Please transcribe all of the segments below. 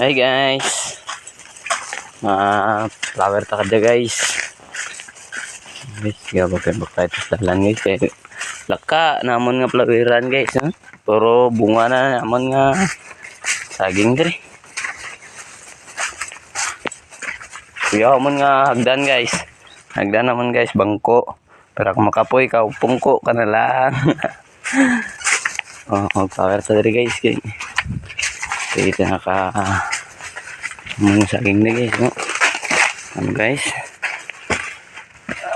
Hi guys, flower ta kada guys. Guys, gabagay tayo sa dalan guys. Laka namon nga floweran guys, ha? Pero bunga na namon nga saging diri. Kuya mon nga hagdan guys. Hagdan namon guys, bangko. Para kung makapoy ka, pungko ka na lang. Flower ta diri guys. Kita naka mga saging na guys, no? Guys,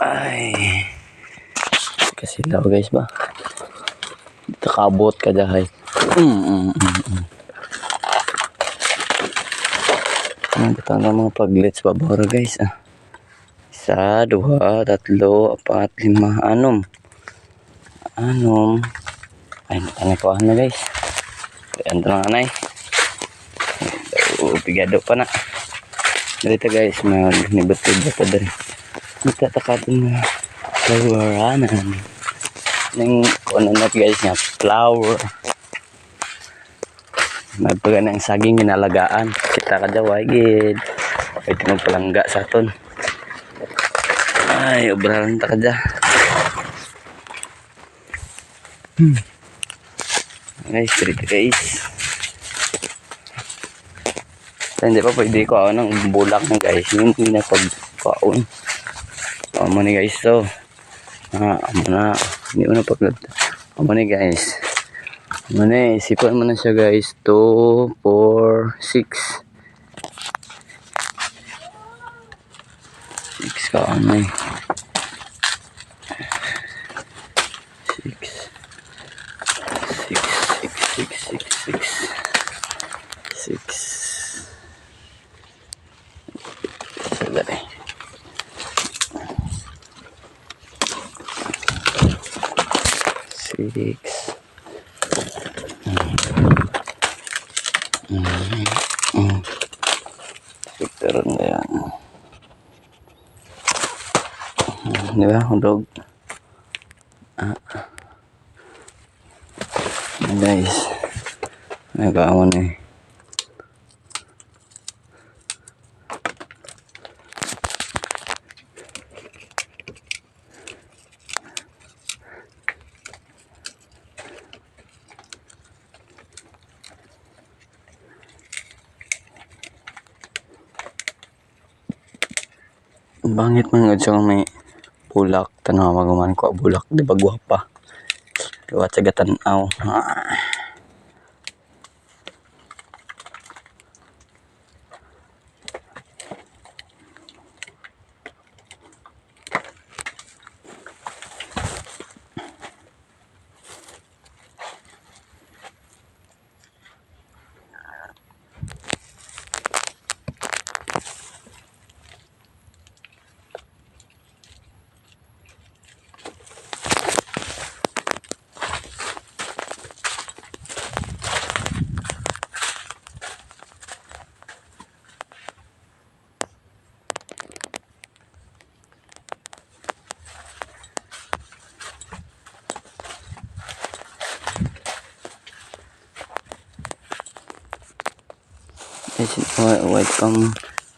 ay kasi daw guys ba dito kabot ka dahay. Kita na mga paglets babara guys, ah. 1, 2, 3, 4, 5, 6 ay natanay ko na guys. Ayan na nga nay. Pigado pa na. Dito guys, magnibot-libot pa din. Nagtatakatin na floweranan. Nang kuno na guys nga flower. Magpaga ng saging ginalagaan. Kita ka daw ay gid. Pwede magpalangga sa aton. Ay, obrahan ta ka da. Guys, dito guys. Hindi pa pwede ko ako ng bulak na guys. Hindi na pagkaon. Amo ni guys to. Amo na. Hindi mo na pagkat. Amo ni guys. Amo na. Isipan mo na siya guys. 2, 4, 6. 6 ka ano eh. 6. Dali. Sektoran na yan. Di ba? Hundog. Guys. Nagkaamon eh. Bangit man nga may bulak. Tanaw magaman ko bulak. Di ba guwapa? Liwat sa gatanaw.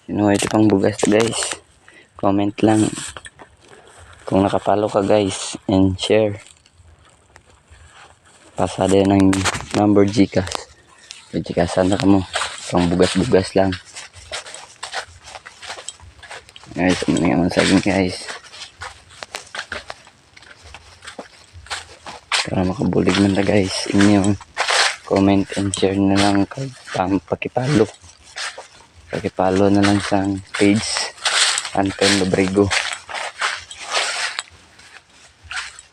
Sinuwait pang bugas guys. Comment lang kung nakapalo ka guys, and share. Pasada ng number Gcash. Gcashan na ka mo. Pang bugas-bugas lang guys. Ano nga saging guys, para makabulig man na guys. Inyong comment and share na lang kay pakipalo na lang sa page Anton Lobrego.